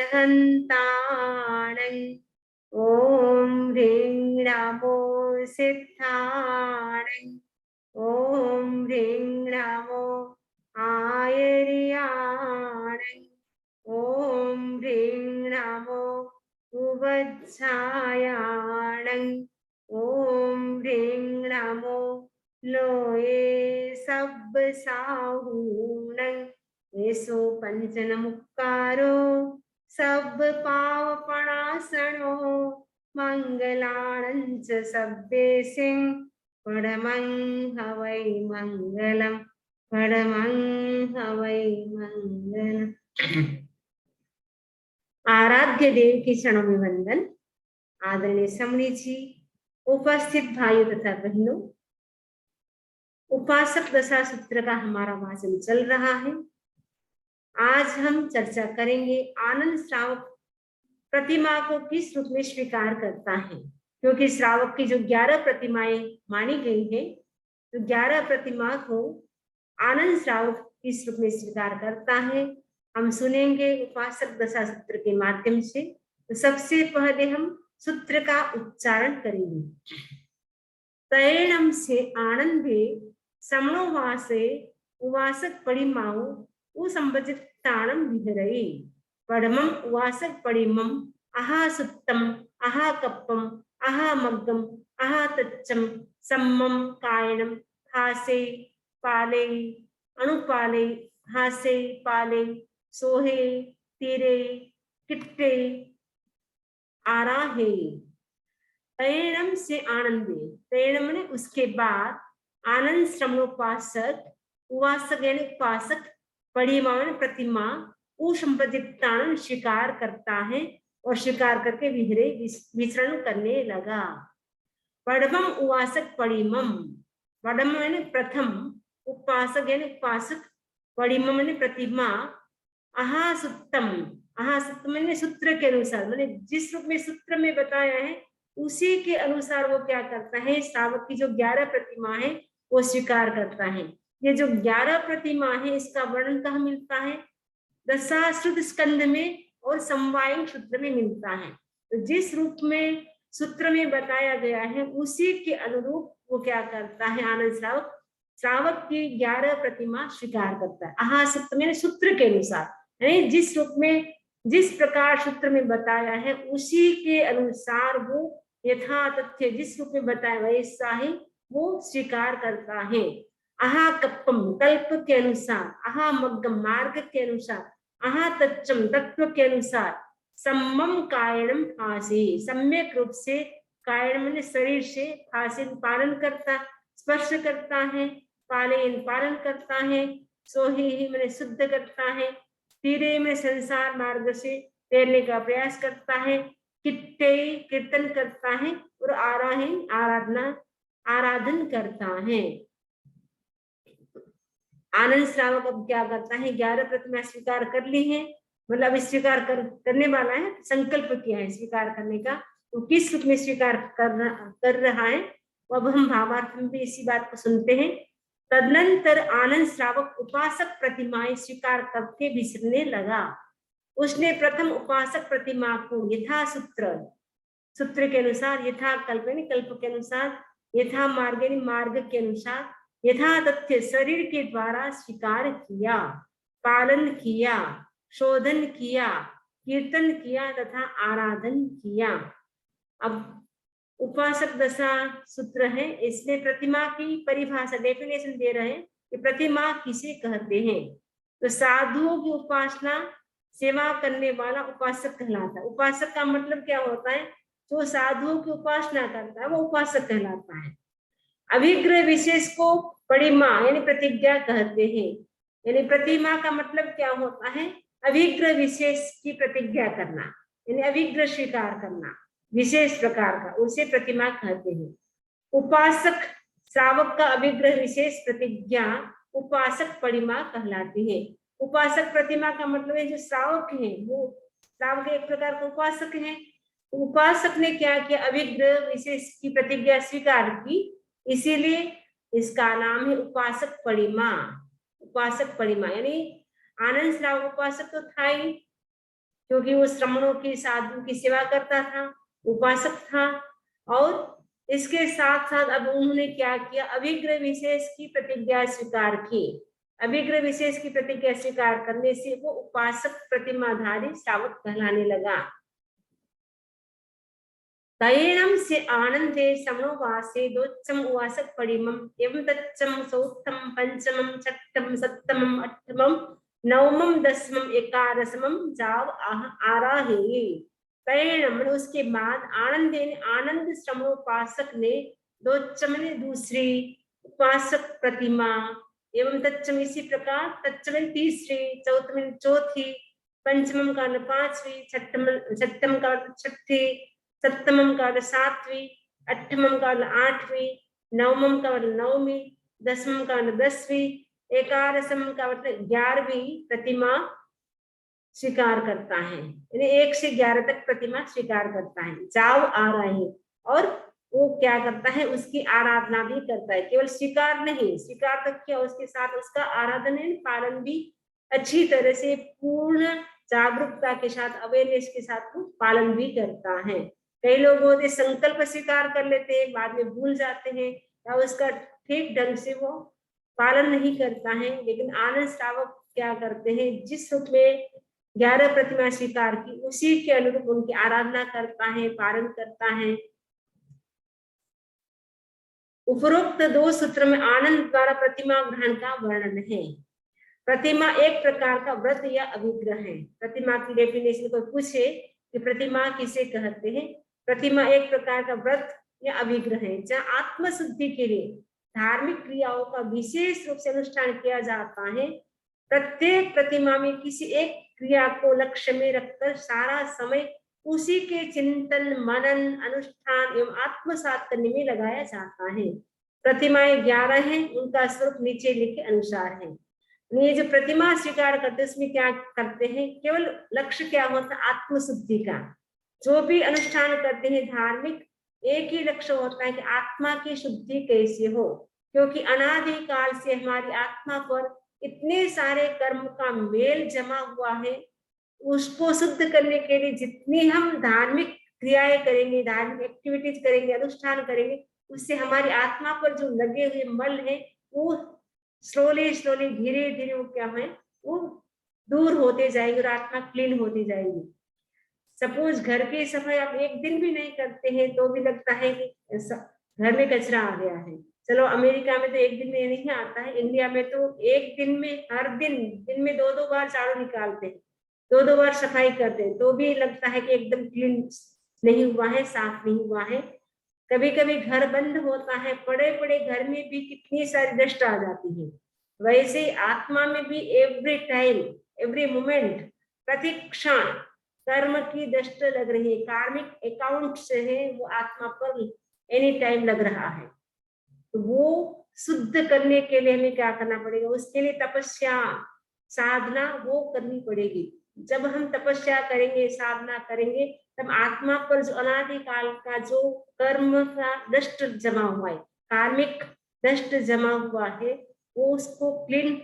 अरहन्ताणं ॐ ह्रीं नमो सिद्धाणं ॐ ह्रीं नमो आयर्याणं ॐ ह्रीं नमो उवज्झायाणं ॐ ह्रीं नमो लोये सब साहूणं एसो पंचन मुक्कारो सब पावपणासनो मंगलाणं च सब्बेसिं परमं हवै मंगलम परमं हवै मंगलम। आराध्य देव के चरणों में वंदन। आदरणीय समणी जी, उपस्थित भाइयों तथा बहनों, उपासक दशा सूत्र का हमारा वाचन चल रहा है। आज हम चर्चा करेंगे आनंद श्रावक प्रतिमा को किस रूप में स्वीकार करता है, क्योंकि श्रावक की जो 11 प्रतिमाएं मानी गई है, तो 11 प्रतिमा को आनंद श्रावक किस रूप में स्वीकार करता है हम सुनेंगे उपासक दशा सूत्र के माध्यम से। तो सबसे पहले हम सूत्र का उच्चारण करेंगे। तैणम से आनंदे समणोवासे उवासक परिमाओ उसंबजिताणम विहरई परमं उवासक परिमं अहा सुत्तम अहा कप्पम अहा मग्गम अहा तच्चम सम्मम कायणम हासे पाले अणुपाले हासे पाले सोहे तीरे किट्टे आराहे। तैणम से आनंदे, तैणम ने उसके बाद, आनंद श्रमणोपासक, उवासक यानी उपासक, परिमा प्रतिमा, उसंपदितान स्वीकार करता है और स्वीकार करके विहरे विचरण करने लगा। पड़मम उवासक परिमम, पड़म यानी प्रथम, उपासक यानी उपासक, परिमम यानी प्रतिमा, अहासुत्तम, अहासुत्तम यानी सूत्र के अनुसार, मैंने जिस रूप में सूत्र में बताया है उसी के अनुसार वो क्या करता है, श्रावक की जो 11 प्रतिमा है वो स्वीकार करता है। ये जो 11 प्रतिमा है इसका वर्णन कहाँ मिलता है? दशाश्रुत स्कंद में और समवायिक सूत्र में मिलता है। तो जिस रूप में सूत्र में बताया गया है उसी के अनुरूप वो क्या करता है, आनंद श्रावक श्रावक की 11 प्रतिमा स्वीकार करता है। अहासुत्त में सूत्र के अनुसार, यानी जिस रूप में जिस प्रकार सूत्र में बताया है उसी के अनुसार वो यथा तथ्य जिस रूप में बताया वैसा ही वो स्वीकार करता है। अहा कप्पम कल्प के अनुसार, अहा मग्गम मार्ग के अनुसार, अहा तच्चम तत्व के अनुसार, सम्मम कायणम आसे सम्यक रूप से, कायण मैंने शरीर से, आसे पालन करता स्पर्श करता है, पालेन पालन करता है, सोहे ही मैंने शुद्ध करता है, तीरे में संसार मार्ग से तैरने का प्रयास करता है, किट्टे कीर्तन करता है और आराहीन आराधन करता है। आनंद श्रावक अब क्या करता है, 11 प्रतिमा स्वीकार कर ली है, मतलब स्वीकार करने वाला है, संकल्प किया है स्वीकार करने का, तो किस रूप में स्वीकार कर रहा है अब हम भावार्थ में भी इसी बात को सुनते हैं। तदनंतर आनंद श्रावक उपासक प्रतिमाएं स्वीकार करके विसरने लगा। उसने प्रथम उपासक प्रतिमा को यथा सूत्र के अनुसार, यथा कल्प के अनुसार, यथा मार्ग के अनुसार, यथा तथ्य शरीर के द्वारा स्वीकार किया, पालन किया, शोधन किया, कीर्तन किया तथा आराधन किया। अब उपासक दशा सूत्र है, इसमें प्रतिमा की परिभाषा डेफिनेशन दे रहे हैं कि प्रतिमा किसे कहते हैं। तो साधुओं की उपासना सेवा करने वाला उपासक कहलाता है। उपासक का मतलब क्या होता है, जो साधुओं की उपासना करता है वो उपासक कहलाता है। अभिग्रह विशेष को परिमा यानी प्रतिज्ञा कहते हैं। यानी प्रतिमा का मतलब क्या होता है, अभिग्रह विशेष की प्रतिज्ञा करना, यानी अभिग्रह स्वीकार करना विशेष प्रकार का, उसे प्रतिमा कहते हैं। उपासक श्रावक का अभिग्रह विशेष प्रतिज्ञा उपासक परिमा कहलाती है। उपासक प्रतिमा का मतलब है जो श्रावक है वो श्रावक एक प्रकार का उपासक है। उपासक ने क्या किया, अभिग्रह विशेष की प्रतिज्ञा स्वीकार की, इसीलिए इसका नाम है उपासक परिमा। उपासक परिमा यानी आनंद श्रावक उपासक तो था ही, क्योंकि वो श्रमणों की साधु की सेवा करता था, उपासक था। और इसके साथ साथ अब उन्होंने क्या किया, अभिग्रह विशेष की प्रतिज्ञा स्वीकार की। अभिग्रह विशेष की प्रतिज्ञा स्वीकार करने से वो उपासक प्रतिमाधारी श्रावक कहलाने लगा। तैणम से आनंदे समोवासे दोच्चम उवासक परिमम एवं तच्चम सौत्थम पंचमम छठम सप्तमम अष्टमम नवमम दसमम एकादशमम जाव आराहे। तैणम उसके बाद आनंदे आनंद श्रमोपासक ने दोच्चम ने दूसरी उपासक प्रतिमा एवं तच्चम इसी प्रकार तच्चम तीसरी चौथम चौथी पंचमम का पांचवी छठम का छठी सप्तमम का सातवीं अष्टमम का आठवीं नवमम का नवमी दसमम का 10वीं एकादशम का 11वीं प्रतिमा स्वीकार करता है। यानी 1 से 11 तक प्रतिमा स्वीकार करता है। जाव आ रहा है और वो क्या करता है, उसकी आराधना भी करता है। केवल स्वीकार नहीं, स्वीकार तक किया, उसके साथ उसका आराधन पालन भी अच्छी तरह से पूर्ण जागरूकता के साथ अवेयरनेस के साथ वो पालन भी करता है। कई लोग होते संकल्प स्वीकार कर लेते हैं, बाद में भूल जाते हैं या उसका ठीक ढंग से वो पालन नहीं करता है। लेकिन आनंद श्रावक क्या करते हैं, जिस रूप में 11 प्रतिमा स्वीकार की उसी के अनुरूप उनकी आराधना करता है, पालन करता है। उपरोक्त 2 सूत्र में आनंद द्वारा प्रतिमा ग्रहण का वर्णन है। प्रतिमा एक प्रकार का व्रत या अभिग्रह है। प्रतिमा की डेफिनेशन कोई पूछे कि प्रतिमा किसे कहते हैं, प्रतिमा एक प्रकार का व्रत या अभिग्रह है जहाँ आत्मशुद्धि के लिए धार्मिक क्रियाओं का विशेष रूप से अनुष्ठान किया जाता है। प्रत्येक प्रतिमा में किसी एक क्रिया को लक्ष्य में रखकर सारा समय उसी के चिंतन मनन अनुष्ठान एवं आत्मसात करने में लगाया जाता है। प्रतिमाएं 11 हैं, उनका स्वरूप नीचे लिखे अनुसार है। ये जो प्रतिमा स्वीकार करते उसमें क्या करते हैं, केवल लक्ष्य क्या होता है, आत्मशुद्धि का। जो भी अनुष्ठान करते हैं धार्मिक, एक ही लक्ष्य होता है कि आत्मा की शुद्धि कैसे हो, क्योंकि अनादि काल से हमारी आत्मा पर इतने सारे कर्म का मेल जमा हुआ है। उसको शुद्ध करने के लिए जितनी हम धार्मिक क्रियाएं करेंगे, धार्मिक एक्टिविटीज करेंगे, अनुष्ठान करेंगे, उससे हमारी आत्मा पर जो लगे हुए मल है वो स्लोली धीरे धीरे वो क्या है, वो दूर होते जाएंगे और आत्मा क्लीन होती जाएगी। सपोज घर की सफाई आप एक दिन भी नहीं करते हैं तो भी लगता है कि घर में कचरा आ गया है। चलो अमेरिका में तो एक दिन में नहीं आता है, इंडिया में तो एक दिन में हर दिन में 2-2 बार झाड़ू निकालते हैं, 2-2 बार सफाई करते हैं, तो भी लगता है कि एकदम क्लीन नहीं हुआ है, साफ नहीं हुआ है। कभी कभी घर बंद होता है, बड़े बड़े घर में भी कितनी सारी डस्ट आ जाती है। वैसे आत्मा में भी एवरी टाइम एवरी मोमेंट प्रति क्षण कर्म की डस्ट लग रही है, कार्मिक अकाउंट से है वो आत्मा पर एनी टाइम लग रहा है। तो वो शुद्ध करने के लिए हमें क्या करना पड़ेगा, उसके लिए तपस्या साधना वो करनी पड़ेगी। जब हम तपस्या करेंगे, साधना करेंगे, तब आत्मा पर जो अनादिकाल का जो कर्म का डस्ट जमा हुआ है, कार्मिक डस्ट जमा हुआ है, वो उसको क्लीन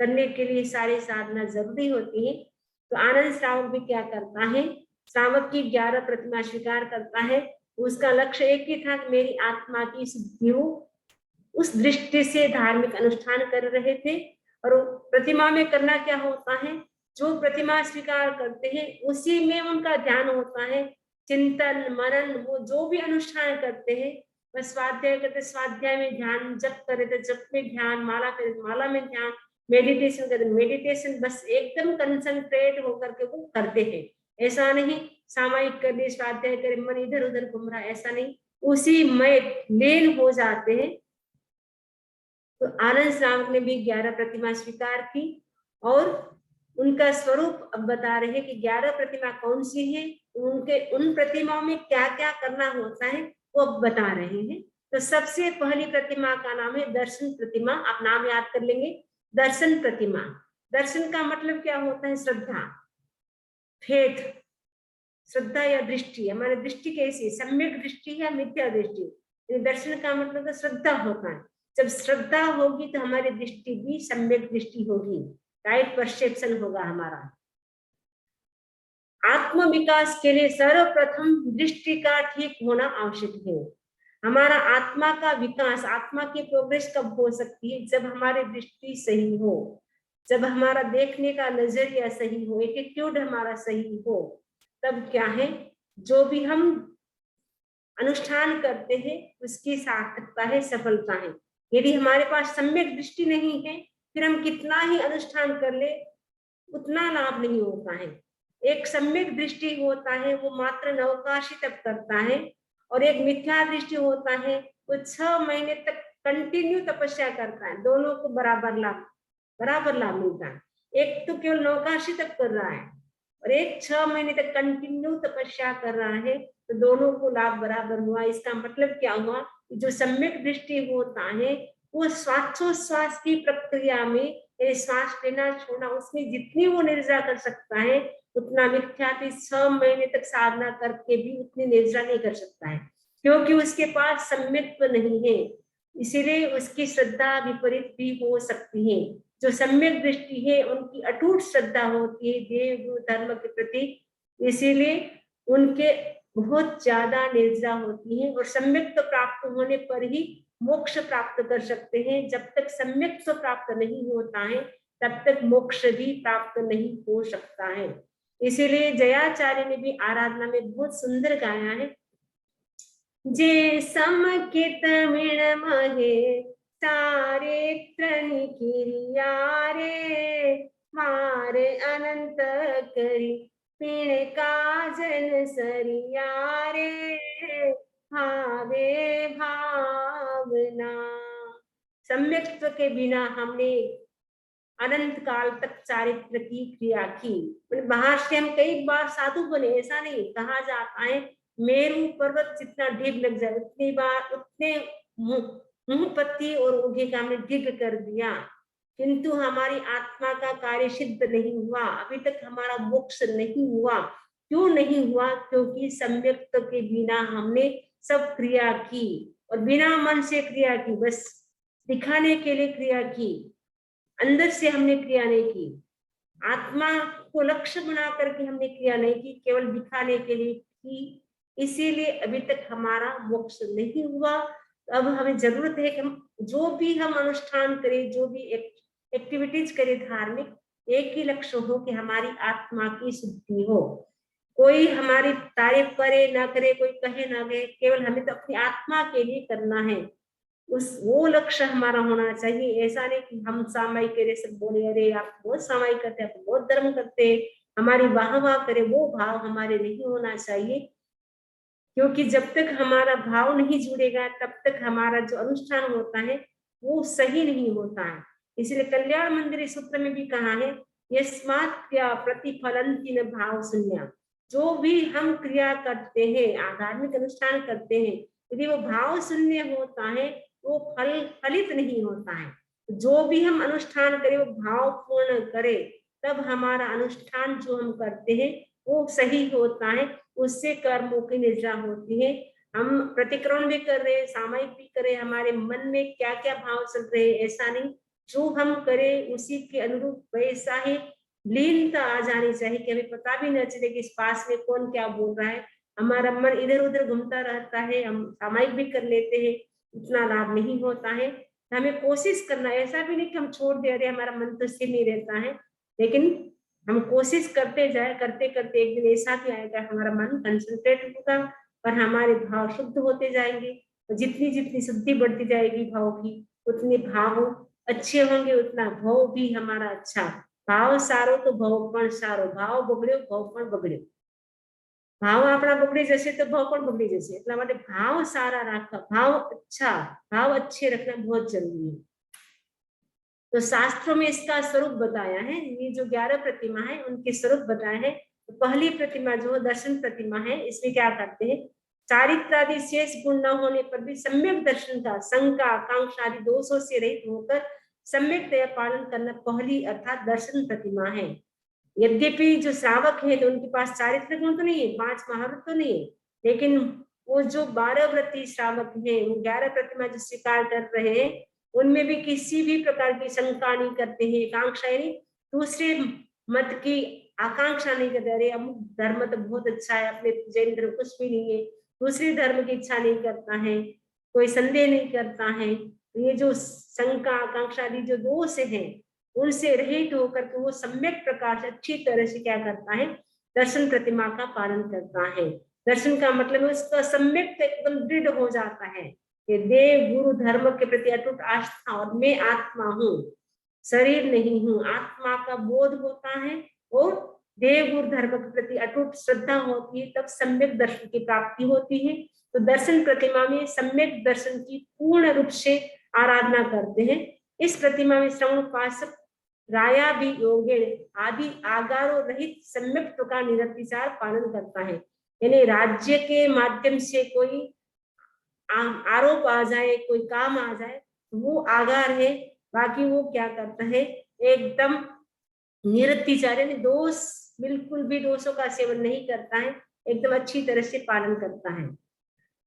करने के लिए सारी साधना जरूरी होती है। तो आनंद श्रावक भी क्या करता है, श्रावक की 11 प्रतिमा स्वीकार करता है। उसका लक्ष्य एक ही था कि मेरी आत्मा की शुद्धि हो, उस दृष्टि से धार्मिक अनुष्ठान कर रहे थे। और प्रतिमा में करना क्या होता है, जो प्रतिमा स्वीकार करते हैं उसी में उनका ध्यान होता है, चिंतन मनन, वो जो भी अनुष्ठान करते हैं। बस स्वाध्याय करते स्वाध्याय में ध्यान, जप करे तो जप में ध्यान, माला करे माला में ध्यान, मेडिटेशन करे मेडिटेशन, बस एकदम कंसंट्रेट होकर के वो करते हैं। ऐसा नहीं सामायिक करे स्वाध्याय करे मन इधर उधर घूम रहा, ऐसा नहीं, उसी में लीन हो जाते हैं। तो आनंद श्रावक ने भी 11 प्रतिमा स्वीकार की और उनका स्वरूप अब बता रहे हैं कि 11 प्रतिमा कौन सी है, उनके उन प्रतिमाओं में क्या क्या करना होता है वो अब बता रहे हैं। तो सबसे पहली प्रतिमा का नाम है दर्शन प्रतिमा। आप नाम याद कर लेंगे, दर्शन प्रतिमा। दर्शन का मतलब क्या होता है, श्रद्धा, फेथ, श्रद्धा या दृष्टि। हमारी दृष्टि कैसी, सम्यक दृष्टि या मिथ्या दृष्टि। दर्शन का मतलब श्रद्धा होता है। जब श्रद्धा होगी तो हमारी दृष्टि भी सम्यक दृष्टि होगी, राइट परसेप्शन होगा हमारा। आत्म विकास के लिए सर्वप्रथम दृष्टि का ठीक होना आवश्यक है। हमारा आत्मा का विकास, आत्मा की प्रोग्रेस कब हो सकती है? जब हमारी दृष्टि सही हो, जब हमारा देखने का नजरिया सही हो, एटीट्यूड हमारा सही हो, तब क्या है, जो भी हम अनुष्ठान करते हैं उसकी सार्थकता है, सफलता है। यदि हमारे पास सम्यक दृष्टि नहीं है, फिर हम कितना ही अनुष्ठान कर ले, उतना लाभ नहीं होता है। एक सम्यक दृष्टि होता है वो मात्र नवकाशी तक करता है, और एक मिथ्या दृष्टि होता है वो 6 महीने तक कंटिन्यू तपस्या करता है। दोनों को बराबर लाभ मिलता है। एक तो केवल नवकाशी तक कर रहा है और एक 6 महीने तक कंटिन्यू तपस्या कर रहा है, तो दोनों को लाभ बराबर हुआ। इसका मतलब क्या हुआ, जो सम्यक दृष्टि होता है वो श्वासोच्छ्वास की प्रक्रिया में, श्वास लेना छोड़ना, उसमें जितनी वो निर्जरा कर सकता है उतना मिथ्याति 6 महीने तक साधना करके भी उतनी निर्जरा नहीं कर सकता है, क्योंकि उसके पास सम्यक्त्व नहीं है। इसीलिए उसकी श्रद्धा विपरीत भी हो सकती है। जो सम्यक दृष्टि है उनकी अटूट श्रद्धा होती है देव गुरु धर्म के प्रति, इसीलिए उनके बहुत ज्यादा निर्जरा होती है, और सम्यक्त्व प्राप्त होने पर ही मोक्ष प्राप्त कर सकते हैं। जब तक सम्यक्त्व प्राप्त नहीं होता है तब तक मोक्ष भी प्राप्त नहीं हो सकता है। इसीलिए जयाचार्य ने भी आराधना में बहुत सुंदर गाया है, जे समकित मिण महे सारे त्रनि किरिया रे, मारे अनंत करी पिण काजन सरिया रे, भावे भावना। सम्यक्त्व के बिना हमने अनंत काल तक चारित्र की क्रिया की। बाहर से हम कई बार साधु बने, ऐसा नहीं। कहा जाता है मेरू पर्वत जितना ढीग लग जाए उतनी बार उतने मुंह पत्ती और उगे का हमने ढीग कर दिया, किंतु हमारी आत्मा का कार्य सिद्ध नहीं हुआ, अभी तक हमारा मोक्ष नहीं हुआ। क्यों नहीं हुआ? क्योंकि सम्यक्त्व के बिना हमने सब क्रिया की, और बिना मन से क्रिया की, बस दिखाने के लिए क्रिया की, अंदर से हमने क्रिया नहीं की। आत्मा को लक्ष्य बना करके हमने क्रिया नहीं की, केवल दिखाने के लिए की। इसीलिए अभी तक हमारा मोक्ष नहीं हुआ। अब हमें जरूरत है कि हम जो भी हम अनुष्ठान करें, जो भी एक्टिविटीज करें धार्मिक, एक ही लक्ष्य हो कि हमारी आत्मा की शुद्धि हो। कोई हमारी तारीफ करे ना करे, कोई कहे ना कहे, केवल हमें तो अपनी आत्मा के लिए करना है। वो लक्ष्य हमारा होना चाहिए। ऐसा नहीं कि हम सामायिक करे सब बोले अरे आप बहुत सामायिक करते हैं, आप बहुत धर्म करते हैं, हमारी वाह वाह करे, वो भाव हमारे नहीं होना चाहिए। क्योंकि जब तक हमारा भाव नहीं जुड़ेगा तब तक हमारा जो अनुष्ठान होता है वो सही नहीं होता है। इसलिए कल्याण मंदिर सूत्र में भी कहा है, यस्मात् क्रिया प्रतिफलंति न भाव शून्य। जो भी हम क्रिया करते हैं, धार्मिक अनुष्ठान करते हैं, यदि वो भाव शून्य होता है वो फलित नहीं होता है। जो भी हम अनुष्ठान करें वो भाव पूर्ण करें, तब हमारा अनुष्ठान जो हम करते हैं वो सही होता है, उससे कर्मों की निर्जरा होती है। हम प्रतिक्रमण भी कर रहे हैं, सामायिक भी कर रहे हैं, हमारे मन में क्या क्या भाव चल रहे हैं ऐसा नहीं, जो हम करें उसी के अनुरूप वैसा ही लीनता आ जानी चाहिए कि हमें पता भी न चले कि इस पास में कौन क्या बोल रहा है। हमारा मन इधर उधर घूमता रहता है, हम सामायिक भी कर लेते हैं, उतना लाभ नहीं होता है। हमें कोशिश करना, ऐसा भी नहीं कि हम छोड़ दे रहे, हमारा मन तो स्थिर नहीं रहता है, लेकिन हम कोशिश करते जाए, करते करते एक दिन ऐसा भी आएगा हमारा मन कंसंट्रेट होगा और हमारे भाव शुद्ध होते जाएंगे। और जितनी जितनी शुद्धि बढ़ती जाएगी भाव की, उतने भाव अच्छे होंगे, उतना भाव भी हमारा अच्छा। भाव सारो तो भाव पण सारो, भाव बगड़्यो भाव पण बगड़्यो। भाव अपना बगड़ी जैसे तो भाव पण बगड़ी जैसे, એટલા માટે भाव सारा રાખવા, भाव अच्छे रखना बहुत जरूरी है। तो शास्त्रों में इसका स्वरूप बताया है। ये जो 11 प्रतिमा है उनके स्वरूप बताया है। तो पहली प्रतिमा जो दर्शन प्रतिमा है, इसमें क्या करते हैं, चारित्रादि शेष गुण न होने पर भी सम्यक दर्शन का, शंका आकांक्षा आदि दोषों से रहित होकर सम्यक दया पालन करना पहली अर्थात दर्शन प्रतिमा है। यद्यपि जो श्रावक है तो उनके पास चारित्र गुण तो नहीं है, 5 महाव्रत तो नहीं है, लेकिन वो जो 12 व्रती श्रावक है, वो 11 प्रतिमा जो स्वीकार कर रहे हैं, उनमें भी किसी भी प्रकार की शंका नहीं करते हैं, आकांक्षा नहीं, दूसरे मत की आकांक्षा नहीं करते, अरे अमुक धर्म तो बहुत अच्छा है, अपने जैन धर्म कुछ भी नहीं है, दूसरी धर्म की इच्छा नहीं करता है, कोई संदेह नहीं करता है। ये जो शंका आकांक्षा आदि जो दोष है उनसे रहित होकर के वो सम्यक प्रकार से अच्छी तरह से क्या करता है, दर्शन प्रतिमा का पालन करता है। दर्शन का मतलब उसका सम्यक एकदम दृढ़ हो जाता है कि देव गुरु धर्म के प्रति अटूट आस्था, और मैं आत्मा हूँ, शरीर नहीं हूँ, आत्मा का बोध होता है और देव गुरु धर्म के प्रति अटूट श्रद्धा होती है, तब सम्यक दर्शन की प्राप्ति होती है। तो दर्शन प्रतिमा में सम्यक दर्शन की पूर्ण रूप से आराधना करते हैं। इस प्रतिमा में श्रवण उपासक राया भी योगेण आदि आगारों रहित सम्यक प्रकार निरतिचार पालन करता है। यानी राज्य के माध्यम से कोई आरोप आ जाए, कोई काम आ जाए, वो आगार है, बाकी वो क्या करता है, एकदम निरतिचार यानी दोष, बिल्कुल भी दोषों का सेवन नहीं करता है, एकदम अच्छी तरह से पालन करता है।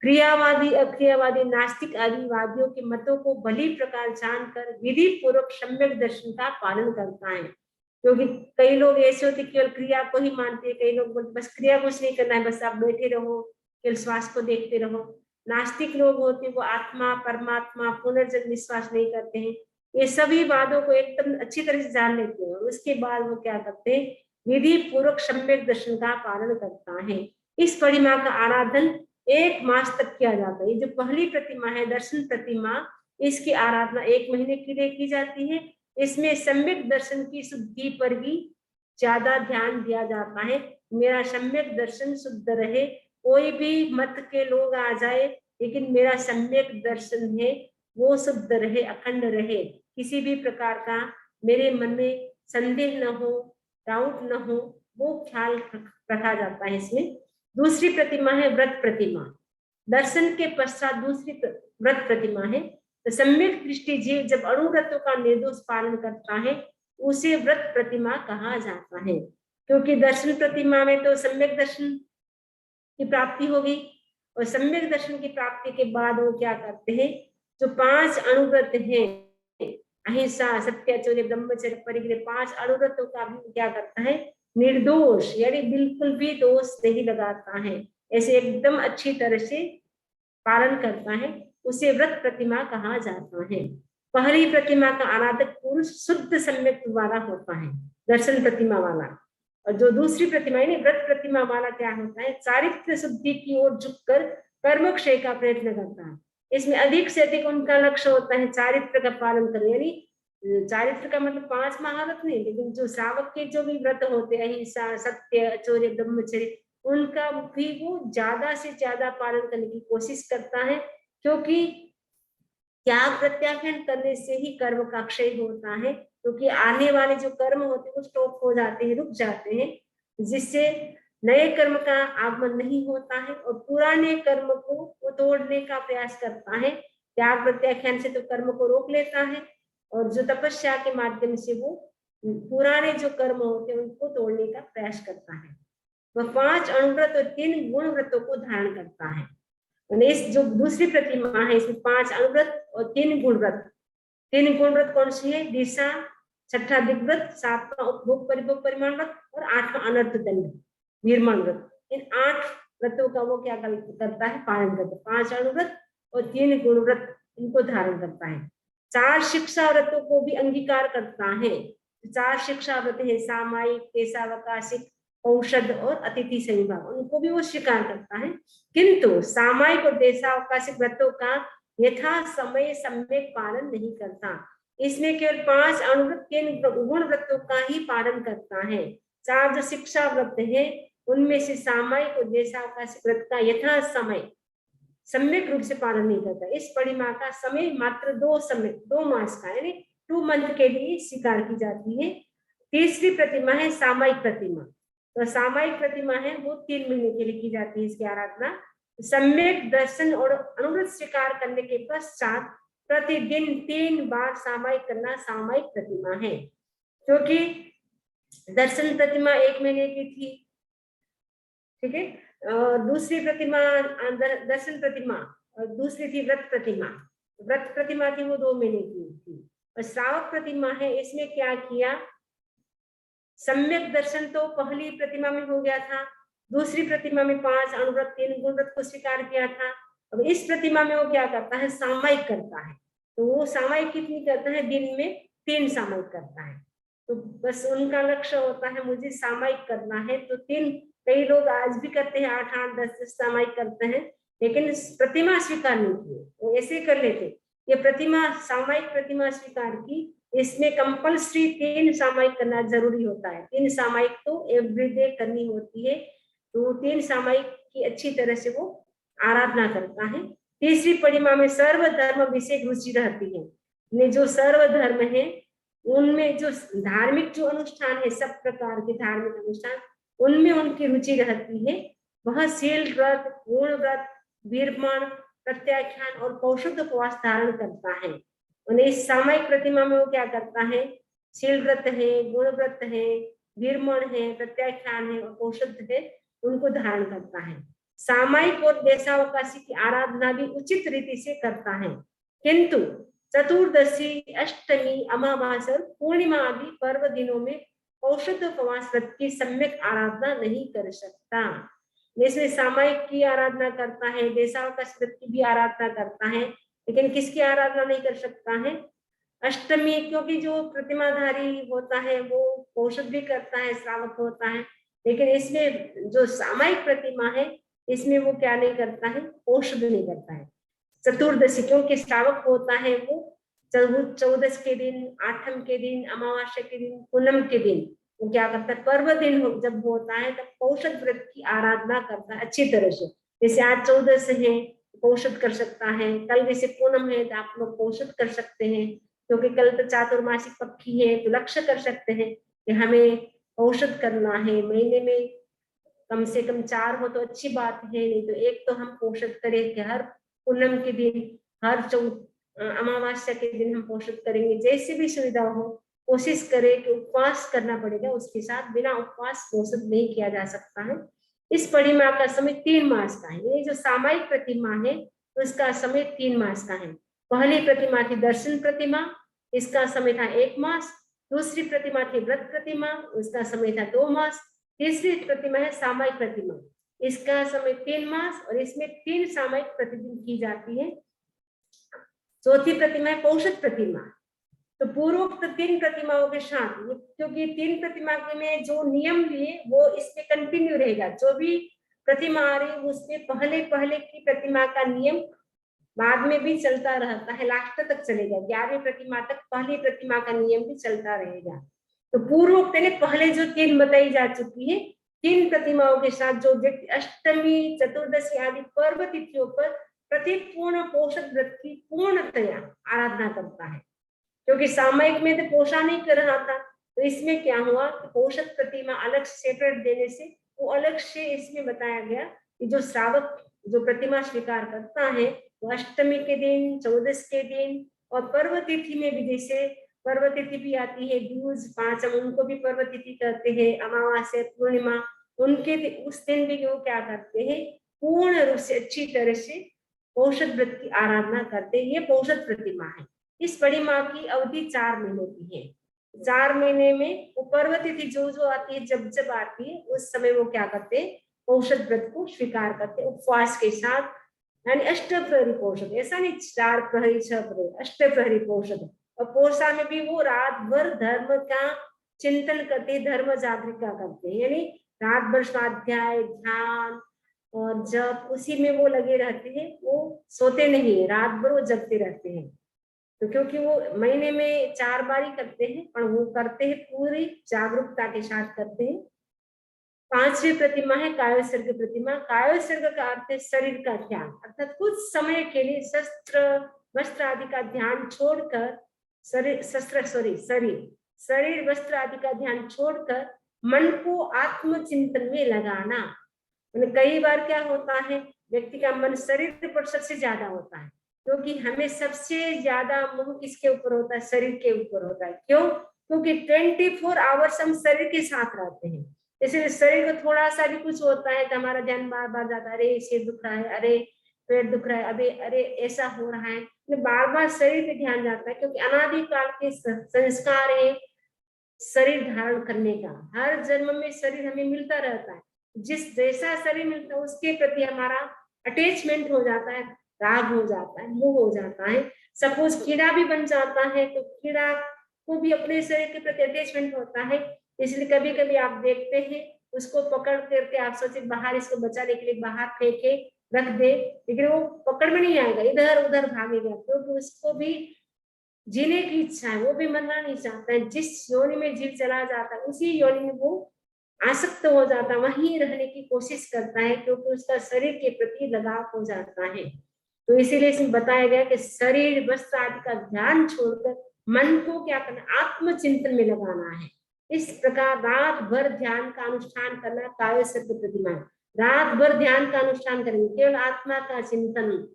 क्रियावादी अक्रियावादी नास्तिक आदि वादियों के मतों को भली प्रकार जानकर विधि पूर्वक सम्यक दर्शन का पालन करता है। क्योंकि कई लोग ऐसे होते केवल क्रिया को ही मानते हैं, कई लोग बस क्रिया कुछ नहीं करना है, बस आप बैठे रहो, केवल श्वास को देखते रहो। नास्तिक लोग होते हैं वो आत्मा परमात्मा पुनर्जन्म विश्वास नहीं करते हैं। ये सभी वादों को एकदम अच्छी तरह से जान लेते हैं, उसके बाद वो क्या करते हैं, विधि पूर्वक सम्यक दर्शन का पालन करता है। इस प्रतिमा का आराधन 1 मास तक किया जाता है। ये जो पहली प्रतिमा है दर्शन प्रतिमा, इसकी आराधना 1 महीने के लिए की जाती है। इसमें सम्यक दर्शन की शुद्धि पर भी ज्यादा ध्यान दिया जाता है। मेरा सम्यक दर्शन शुद्ध रहे, कोई भी मत के लोग आ जाए, लेकिन मेरा सम्यक दर्शन है वो शुद्ध रहे, अखंड रहे, किसी भी प्रकार का मेरे मन में संदेह न हो, डाउट न हो, वो ख्याल रखा जाता है इसमें। दूसरी प्रतिमा है व्रत प्रतिमा। दर्शन के पश्चात दूसरी व्रत प्रतिमा है। तो सम्यक दृष्टि जीव जब अणुव्रतों का निर्दोष पालन करता है उसे व्रत प्रतिमा कहा जाता है। क्योंकि दर्शन प्रतिमा में तो सम्यक दर्शन की प्राप्ति होगी, और सम्यक दर्शन की प्राप्ति के बाद वो क्या करते हैं, जो 5 अणुव्रत हैं, अहिंसा सत्य ब्रह्मचर्य परिग्रह, 5 अणुव्रतों का भी क्या करता है, निर्दोष यानी बिल्कुल भी दोष नहीं लगाता है, ऐसे एकदम अच्छी तरह से पालन करता है, उसे व्रत प्रतिमा कहा जाता है। पहली प्रतिमा का आराधक पुरुष शुद्ध सम्यक वाला होता है, दर्शन प्रतिमा वाला, और जो दूसरी प्रतिमा है व्रत प्रतिमा वाला क्या होता है, चारित्र शुद्धि की ओर झुककर कर्मक्षय का प्रयत्न करता है। इसमें अधिक से अधिक उनका लक्ष्य होता है चारित्र का पालन करना, यानी चारित्र का मतलब 5 महाव्रत नहीं, लेकिन जो श्रावक के जो भी व्रत होते हैं, अहिंसा सत्य चौर्य ब्रह्मचर्य, उनका भी वो ज्यादा से ज्यादा पालन करने की कोशिश करता है। क्योंकि त्याग प्रत्याख्यान करने से ही कर्म का क्षय होता है, क्योंकि आने वाले जो कर्म होते हैं वो स्टॉप हो जाते हैं, रुक जाते हैं, जिससे नए कर्म का आगमन नहीं होता है, और पुराने कर्म को वो तोड़ने का प्रयास करता है। त्याग प्रत्याख्यान से तो कर्म को रोक लेता है, और जो तपस्या के माध्यम से वो पुराने जो कर्म होते हैं उनको तोड़ने का प्रयास करता है। वह 5 अणुव्रत और 3 गुण व्रतों को धारण करता है। इस जो दूसरी प्रतिमा है इसमें 5 अणुव्रत और 3 गुण व्रत। 3 गुण व्रत कौन सी है, दिशा, 6वां दिग्व्रत, 7वां उपभोग परिभोग परिमाण व्रत और 8वां अनर्थ दंड निर्माण व्रत। इन 8 व्रतों का वो क्या करता है, पालन करता है। 5 अणुव्रत और 3 गुण व्रत इनको धारण करता है। 4 शिक्षा व्रतों को भी अंगीकार करता है। 4 शिक्षा व्रत है सामायिक, पेशावकाशिक, औषध और अतिथि संविभाग, उनको भी वो स्वीकार करता है। किंतु सामायिक और देशावकाशिक व्रतों का यथा समय सम्यक पालन नहीं करता। इसमें केवल 5 अणुव्रत 3 गुण व्रतों का ही पालन करता है। 4 जो शिक्षा व्रत है उनमें से सामायिक और देशावकाशिक व्रत का यथा समय सम्यक रूप से पालन नहीं करता। इस परिमा का समय मात्र 2 मास का यानी 2 मंथ के लिए स्वीकार की जाती है। तीसरी प्रतिमा है सामायिक प्रतिमा। तो सामायिक प्रतिमा है वो 3 महीने के लिए की जाती है इसकी आराधना। सम्यक दर्शन और अनुव्रत स्वीकार करने के पश्चात प्रतिदिन 3 बार सामायिक करना सामायिक प्रतिमा है। क्योंकि दर्शन प्रतिमा 1 महीने की थी, ठीक है, दूसरी प्रतिमा दर्शन प्रतिमा और दूसरी थी व्रत प्रतिमा। व्रत प्रतिमा थी वो 2 महीने की थी। और श्रावक प्रतिमा है, इसमें क्या किया, सम्यक दर्शन तो पहली प्रतिमा में हो गया था, दूसरी प्रतिमा में 5 अणुव्रत 3 गुणव्रत को स्वीकार किया था। अब इस प्रतिमा में वो क्या करता है, सामायिक करता है। तो वो सामायिक कितनी करता है, दिन में 3 सामायिक करता है। तो बस उनका लक्ष्य होता है मुझे सामायिक करना है, तो 3, कई लोग आज भी करते हैं 8-8 10-10 सामायिक करते हैं, लेकिन प्रतिमा स्वीकार नहीं की, वो ऐसे कर लेते। ये प्रतिमा सामायिक प्रतिमा स्वीकार की, इसमें कंपल्सरी 3 सामायिक करना जरूरी होता है। 3 सामायिक तो एवरीडे करनी होती है। तो 3 सामायिक की अच्छी तरह से वो आराधना करता है। तीसरी परिमा में सर्वधर्म विषय रुचि रहती है। ने जो सर्वधर्म है उनमें जो धार्मिक जो अनुष्ठान है, सब प्रकार के धार्मिक अनुष्ठान, उनमें उनकी रुचि रहती है। वह शील व्रत, पूर्ण व्रत, वीरमण, प्रत्याख्यान और कौशुद्ध उपवास धारण करता है। और इस सामायिक प्रतिमा में वो क्या करता है, शील व्रत है, गुण व्रत है, वीरमण है, प्रत्याख्यान है और कौशुद्ध है, उनको धारण करता है। सामायिक और देशावकाशी की आराधना भी उचित रीति से करता है, किंतु चतुर्दशी, अष्टमी, अमावास्या और पूर्णिमा आदि पर्व दिनों में कौशुद्ध उपवास व्रत की सम्यक आराधना नहीं कर सकता। इसमें सामायिक की आराधना करता है, देशावकाश व्रत की भी आराधना करता है, लेकिन किसकी आराधना नहीं कर सकता है, अष्टमी, क्योंकि जो प्रतिमाधारी होता है वो कौशल भी करता है, श्रावक होता है, लेकिन इसमें जो सामायिक प्रतिमा है इसमें वो क्या नहीं करता है, कौशल नहीं करता है। चतुर्दशी, क्योंकि श्रावक होता है वो चौदस के दिन, आठम के दिन, अमावस्या के दिन, पूनम के दिन वो क्या करता है, पर्व दिन जब होता है तब कौशल व्रत की आराधना करता है अच्छी तरह से। जैसे आज 14 है, कौशल कर सकता है, कल जैसे पूनम है तो आप लोग कौशल कर सकते हैं, क्योंकि कल तो चातुर्मासिक पक्षी है, तो लक्ष्य कर सकते हैं कि हमें कौशल करना है। महीने में कम से कम 4 हो तो अच्छी बात है, नहीं तो एक तो हम कौशल करें कि हर पूनम के दिन, हर अमावस्या के दिन हम कौशल करेंगे। जैसी भी सुविधा हो कोशिश करें कि उपवास करना पड़ेगा, उसके साथ बिना उपवास कौशल नहीं किया जा सकता है। इस परिमा का समय 3 मास का है। ये जो सामायिक प्रतिमा है उसका समय 3 मास का है। पहली प्रतिमा थी दर्शन प्रतिमा, इसका समय था 1 मास। दूसरी प्रतिमा थी व्रत प्रतिमा, उसका समय था 2 मास। तीसरी प्रतिमा है सामायिक प्रतिमा, इसका समय 3 मास और इसमें 3 सामायिक प्रतिदिन की जाती है। चौथी प्रतिमा है कौशल प्रतिमा। तो पूर्वोक्त 3 प्रतिमाओं के साथ, क्योंकि 3 प्रतिमा में जो नियम लिए वो इसमें कंटिन्यू रहेगा, जो भी प्रतिमा आ रही है उसमें पहले पहले की प्रतिमा का नियम बाद में भी चलता रहता है, लास्ट तक चलेगा। 11वीं प्रतिमा तक पहली प्रतिमा का नियम भी चलता रहेगा। तो पूर्वोक्त ने पहले जो 3 बताई जा चुकी है, 3 प्रतिमाओं के साथ जो व्यक्ति अष्टमी, चतुर्दशी आदि पर्व तिथियों पर प्रत्येक पूर्ण पोषक व्रत की पूर्णतया आराधना करता है, क्योंकि सामायिक में तो पोषा नहीं कर रहा था, तो इसमें क्या हुआ कि पोषक प्रतिमा अलग सेपरेट देने से वो अलग से इसमें बताया गया कि जो श्रावक जो प्रतिमा स्वीकार करता है वो अष्टमी के दिन, 14 के दिन और पर्व तिथि में भी, जैसे पर्व तिथि भी आती है, दूज, पांचम, उनको भी पर्व तिथि कहते हैं, अमावास्या, पूर्णिमा, उनके उस दिन भी वो क्या करते हैं, पूर्ण रूप से अच्छी तरह से पोषक व्रत की आराधना करते हैं। ये पोषक प्रतिमा है। इस परिमा की अवधि 4 महीने की है। 4 महीने में वो पर्व तिथि जो जो आती है, जब जब आती है उस समय वो क्या करते हैं, पोषक व्रत को स्वीकार करते हैं उपवास के साथ। यानी अष्टप्रहरी पोषक, ऐसा नहीं 4 प्रहरी 6 प्रहरी, अष्टप्रहरी पोषक। और पोषा में भी वो रात भर धर्म का चिंतन करते, धर्म जागृता करते हैं, यानी रात भर स्वाध्याय, ध्यान और जब उसी में वो लगे रहते हैं, वो सोते नहीं है, रात भर वो जगते रहते हैं। तो क्योंकि वो महीने में 4 बार ही करते हैं, पर वो करते हैं पूरी जागरूकता के साथ करते हैं। 5वीं प्रतिमा है कायोत्सर्ग प्रतिमा। कायोत्सर्ग का अर्थ है शरीर का ध्यान, अर्थात कुछ समय के लिए शस्त्र वस्त्र आदि का ध्यान छोड़कर शरीर वस्त्र आदि का ध्यान छोड़कर मन को आत्मचिंतन में लगाना। कई बार क्या होता है, व्यक्ति का मन शरीर पर सबसे ज्यादा होता है, क्योंकि हमें सबसे ज्यादा मोह किसके ऊपर होता है, शरीर के ऊपर होता है। क्यों? क्योंकि 24 आवर्स हम शरीर के साथ रहते हैं, इसलिए शरीर को थोड़ा सा भी कुछ होता है तो हमारा ध्यान बार बार जाता है, अरे सिर दुख रहा है, अरे पेट दुख रहा है, अरे अरे ऐसा हो रहा है, बार बार शरीर पे ध्यान जाता है, क्योंकि अनादिकाल के संस्कार है, शरीर धारण करने का। हर जन्म में शरीर हमें मिलता रहता है, जिस जैसा शरीर मिलता है उसके प्रति हमारा अटैचमेंट हो जाता है, राग हो जाता है, मोह हो जाता है। सपोज कीड़ा भी बन जाता है तो कीड़ा को भी अपने शरीर के प्रति अटैचमेंट होता है, इसलिए कभी कभी आप देखते हैं उसको पकड़ करके आप सोचे बाहर इसको बचाने के लिए बाहर फेंके रख दे, लेकिन वो पकड़ में नहीं आएगा, इधर उधर भागेगा, क्योंकि उसको भी जीने की इच्छा है, वो भी मरना नहीं चाहता है। जिस योनि में जीव चला जाता है उसी योनि में वो आसक्त हो जाता है, वहीं रहने की कोशिश करता है, क्योंकि उसका शरीर के प्रति लगाव हो जाता है। तो इसीलिए इसमें बताया गया कि शरीर वस्त्र आदि का ध्यान छोड़कर मन को क्या करना, आत्मचिंतन में लगाना है। इस प्रकार रात भर ध्यान का अनुष्ठान करना काया सर्प प्रतिमा। रात भर ध्यान का अनुष्ठान करेंगे, केवल आत्मा का चिंतन,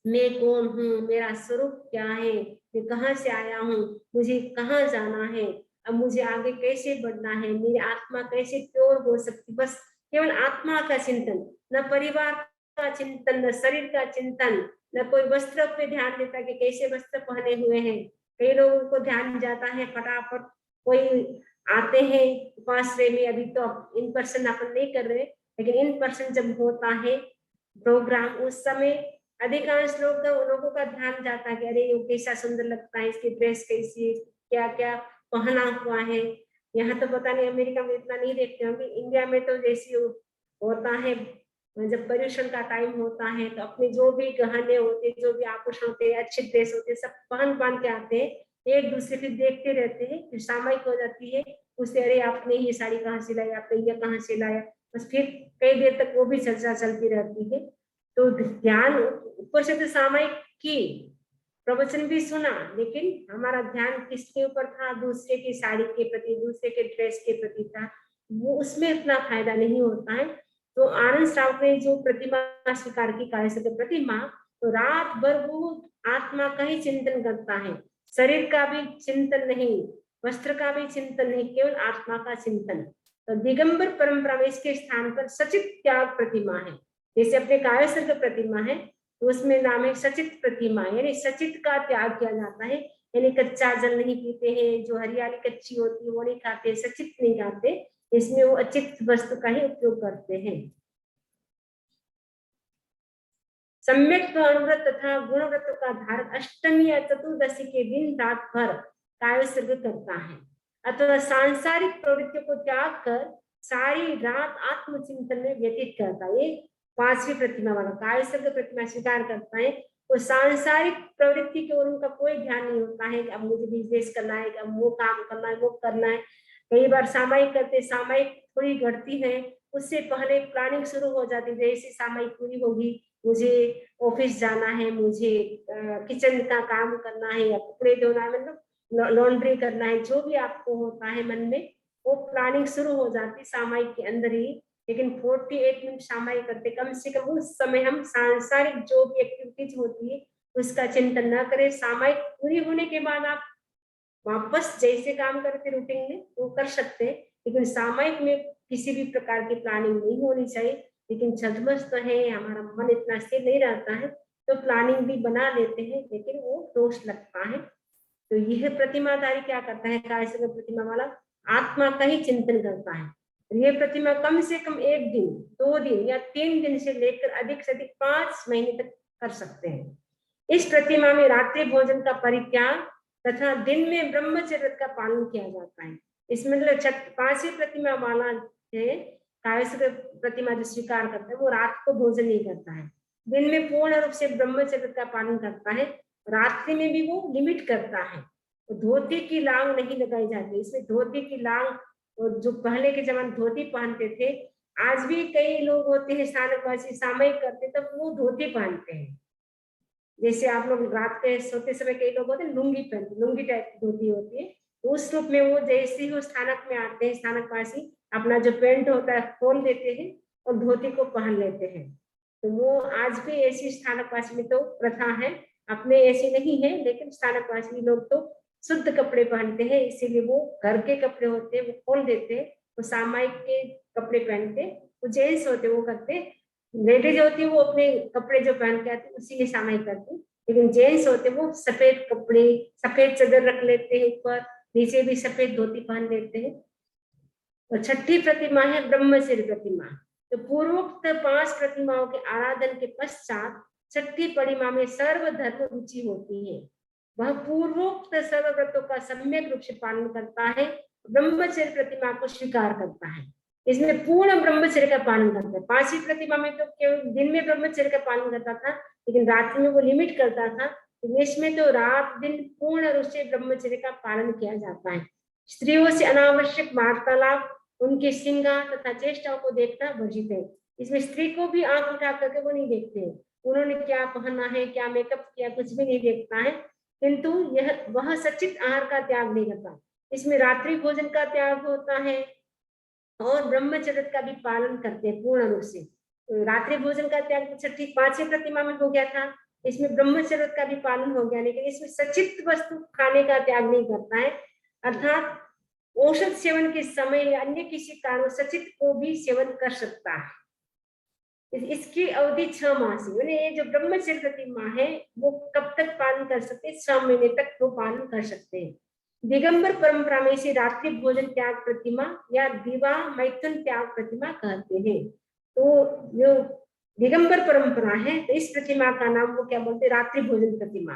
मैं कौन हूँ, मेरा स्वरूप क्या है, मैं कहाँ से आया हूँ, मुझे कहाँ जाना है, अब मुझे आगे कैसे बढ़ना है, मेरी आत्मा कैसे प्योर हो सकती, बस केवल आत्मा का चिंतन, न परिवार का चिंतन, न शरीर का चिंतन, न कोई वस्त्र पे ध्यान देता कि कैसे वस्त्र पहने हुए हैं। कई लोगों को ध्यान जाता है फटाफट, कोई आते हैं उपाश्रय में, अभी तो इन पर्सन अपन नहीं कर रहे, लेकिन इन पर्सन जब होता है प्रोग्राम उस समय अधिकांश लोगों का ध्यान जाता है कि अरे ये कैसा सुंदर लगता है, इसकी ड्रेस कैसी, क्या क्या पहना हुआ है। यहाँ तो पता नहीं, अमेरिका में इतना नहीं देखते होंगे, इंडिया में तो जैसी होता है, जब पर्यूषण का टाइम होता है तो अपने जो भी गहने होते, जो भी आभूषण होते, अच्छे ड्रेस होते, सब पहन के आते हैं, एक दूसरे फिर देखते रहते हैं, फिर सामयिक हो जाती है उससे, अरे आपने ये साड़ी कहाँ से लाई, आपने ये कहाँ से लाया, बस फिर कई देर तक वो भी चर्चा चलती रहती है। तो ध्यान ऊपर से तो सामयिक की प्रवचन भी सुना, लेकिन हमारा ध्यान किसके ऊपर था, दूसरे की साड़ी के प्रति, दूसरे के ड्रेस के प्रति था, वो उसमें इतना फायदा नहीं होता है। तो आनंद श्रावक ने जो प्रतिमा स्वीकार की काया सर्प प्रतिमा, तो रात भर वो आत्मा का ही चिंतन करता है, शरीर का भी चिंतन नहीं, वस्त्र का भी चिंतन नहीं, केवल आत्मा का चिंतन। तो दिगंबर परंपरा में इसके स्थान पर सचित त्याग प्रतिमा है, जैसे अपने काया सर्प प्रतिमा है तो उसमें नाम है सचित प्रतिमा, यानी सचित का त्याग किया जाता है, यानी कच्चा जल नहीं पीते हैं, जो हरियाली कच्ची होती है वो नहीं खाते, सचित नहीं खाते, इसमें वो अचित वस्तु का ही उपयोग करते हैं। सम्यक अनुव्रत तथा गुणव्रत का धारक अष्टमी या चतुर्दशी के दिन रात भर काया सर्प करता है, अथवा सांसारिक प्रवृत्तियों को त्याग कर सारी रात आत्मचिंतन में व्यतीत करता है। पांचवी प्रतिमा वाला काया सर्प प्रतिमा स्वीकार करता है, वो सांसारिक प्रवृत्ति की ओर उनका कोई ध्यान नहीं होता है कि अब मुझे बिजनेस करना है, अब वो काम करना है, वो करना है। कई बार सामायिक करते, सामायिक थोड़ी घटती है, उससे पहले प्लानिंग शुरू हो जाती है, जैसे सामायिक पूरी होगी मुझे ऑफिस जाना है, मुझे किचन का काम करना है, या कपड़े धोना है, मतलब लॉन्ड्री करना है, जो भी आपको होता है मन में, वो प्लानिंग शुरू हो जाती सामायिक के अंदर ही। लेकिन 48 मिनट सामायिक करते, कम से कम उस समय हम सांसारिक जो भी एक्टिविटीज होती है उसका चिंतन न करें। सामायिक पूरी होने के बाद आप वापस जैसे काम करते रूटीन में वो कर सकते हैं, लेकिन सामायिक में किसी भी प्रकार की प्लानिंग नहीं होनी चाहिए। लेकिन छदमस तो है, हमारा मन इतना स्थिर नहीं रहता है, तो प्लानिंग भी बना लेते हैं, लेकिन वो दोष लगता है। तो यह प्रतिमाधारी क्या करता है, काया सर्प प्रतिमा वाला आत्मा का ही चिंतन करता है। ये प्रतिमा कम से कम 1 दिन, 2 दिन या 3 दिन से लेकर अधिक से अधिक 5 महीने तक कर सकते हैं। इस प्रतिमा में रात्रि भोजन का परित्याग तथा दिन में ब्रह्मचर्य का पालन किया जाता है। इसमें मतलब 5वीं प्रतिमा वाला है, काया सर्प प्रतिमा जो स्वीकार करता है वो रात को भोजन नहीं करता है, दिन में पूर्ण रूप से ब्रह्मचर्य का पालन करता है, रात्रि में भी वो लिमिट करता है। तो धोती की लांग नहीं लगाई जाती, इसमें धोती की लांग, और जो पहले के जमाने धोती पहनते थे, आज भी कई लोग होते हैं स्थानकवासी सामयिक करते तब वो धोती पहनते हैं। जैसे आप लोग रात के सोते समय कई लोग होते हैं लुंगी पहनते, लुंगी टाइप की धोती होती है, तो उस रूप में वो जैसे ही वो स्थानक में आते हैं स्थानकवासी अपना जो पैंट होता है खोल देते हैं और धोती को पहन लेते हैं। तो वो आज भी ऐसी स्थानकवासी में तो प्रथा है, अपने ऐसे नहीं है, लेकिन स्थानकवासी लोग तो शुद्ध कपड़े पहनते हैं, इसीलिए वो घर के कपड़े होते हैं वो खोल देते हैं, वो सामायिक के कपड़े पहनते, वो जेंट्स होते वो करते, लेडीज होती है वो अपने कपड़े जो पहन के आती उसी में सामायिक करती, लेकिन जेंट्स होते वो सफेद कपड़े, सफेद चादर रख लेते हैं ऊपर, नीचे भी सफेद धोती पहन लेते हैं। और छठी प्रतिमा है ब्रह्मचर्य प्रतिमा। तो पूर्वोक्त 5 प्रतिमाओं के आराधन के पश्चात छठी प्रतिमा में सर्वधर्म रुचि होती है। वह पूर्वोक्त सर्व व्रतों का सम्यक रूप से पालन करता है, ब्रह्मचर्य प्रतिमा को स्वीकार करता है। इसमें पूर्ण ब्रह्मचर्य का पालन करता है। 5वीं प्रतिमा में तो केवल दिन में ब्रह्मचर्य का पालन करता था, लेकिन रात्रि में वो लिमिट करता था। इसमें तो रात दिन पूर्ण रूप से ब्रह्मचर्य का पालन किया जाता है। स्त्रियों से अनावश्यक वार्तालाप, उनके श्रृंगार तथा चेष्टाओं को देखना वर्जित है। इसमें स्त्री को भी आंख उठा करके वो नहीं देखते हैं, उन्होंने क्या पहना है, क्या मेकअप किया, कुछ भी नहीं देखता है। किंतु वह सचित आहार का त्याग नहीं करता। इसमें रात्रि भोजन का त्याग होता है और ब्रह्मचर्य का भी पालन करते हैं पूर्ण रूप से। रात्रि भोजन का त्याग छठी 5वीं प्रतिमा में हो गया था, इसमें ब्रह्मचर्य का भी पालन हो गया, लेकिन इसमें सचित वस्तु खाने का त्याग नहीं करता है। अर्थात औषध सेवन के समय या अन्य किसी कारण सचित को भी सेवन कर सकता है। इसकी अवधि 6 मास है। ये जो ब्रह्मचर्य प्रतिमा है वो कब तक पालन कर सकते हैं? 6 महीने तक वो पालन कर सकते हैं। दिगंबर परंपरा में इसे रात्रि भोजन त्याग प्रतिमा या दिवा मैथुन त्याग प्रतिमा कहते हैं। तो जो दिगंबर परंपरा है, तो इस प्रतिमा का नाम वो क्या बोलते हैं? रात्रि भोजन प्रतिमा,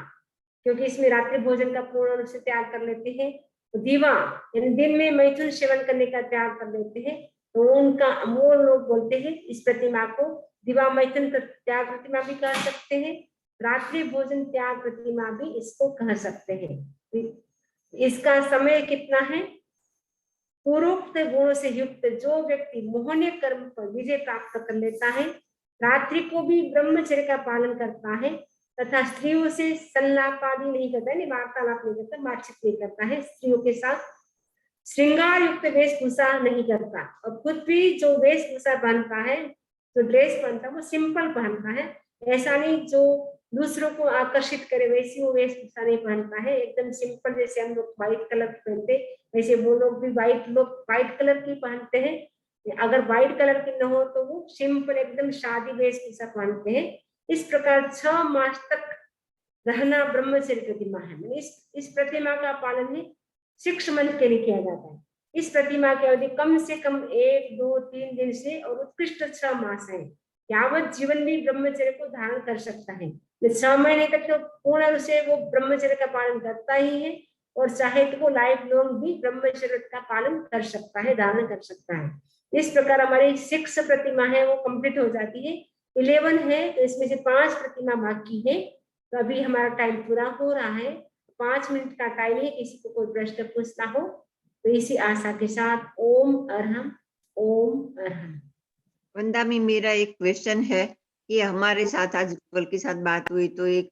क्योंकि इसमें रात्रि भोजन का पूर्ण रूप से त्याग कर लेते हैं। तो दिवा यानी दिन में मैथुन सेवन करने का त्याग कर लेते हैं, तो उनका वो लोग बोलते हैं इस प्रतिमा को दिवा मैथुन त्याग प्रतिमा भी कह सकते हैं, रात्रि भोजन त्याग प्रतिमा भी इसको कह सकते हैं। इसका समय कितना है? पूर्वोक्त गुणों से युक्त जो व्यक्ति मोहनीय कर्म पर विजय प्राप्त कर लेता है, रात्रि को भी ब्रह्मचर्य का पालन करता है तथा स्त्रियों से संलाप आदि नहीं करता है, वार्तालाप नहीं करता, बातचीत नहीं करता है, स्त्रियों के साथ श्रृंगार युक्त वेशभूषा नहीं करता, और खुद भी जो वेशभूषा पहनता है, जो ड्रेस पहनता है वो सिंपल पहनता है। ऐसा नहीं जो दूसरों को आकर्षित करे वैसी वो वेशभूषा नहीं पहनता है, एकदम सिंपल। जैसे हम लोग व्हाइट कलर की पहनते वैसे वो लोग भी व्हाइट कलर की पहनते हैं। अगर व्हाइट कलर की न हो तो वो सिंपल एकदम शादी वेशभूषा पहनते हैं। इस प्रकार 6 मास तक रहना ब्रह्मचर्य प्रतिमा है। इस प्रतिमा का पालन है 6 मंथ के लिए किया जाता है। इस प्रतिमा की अवधि कम से कम 1, 2, 3 दिन से और उत्कृष्ट 6 मास है। यावत जीवन भी ब्रह्मचर्य को धारण कर सकता है। 6 महीने तक तो पूर्ण रूप से वो ब्रह्मचर्य का पालन करता ही है, और चाहे तो वो लाइफ लॉन्ग भी ब्रह्मचर्य का पालन कर सकता है, धारण कर सकता है। इस प्रकार हमारी 6 प्रतिमा है वो कंप्लीट हो जाती है। 11 है, तो इसमें से 5 प्रतिमा बाकी है। तो अभी हमारा टाइम पूरा हो रहा है, 5 मिनट का टाइम है। किसी को कोई प्रश्न पूछना हो तो इसी आशा के साथ ओम अरहम, ओम अरहम। वंदा में मेरा एक क्वेश्चन है कि हमारे साथ आज गूगल के साथ बात हुई तो एक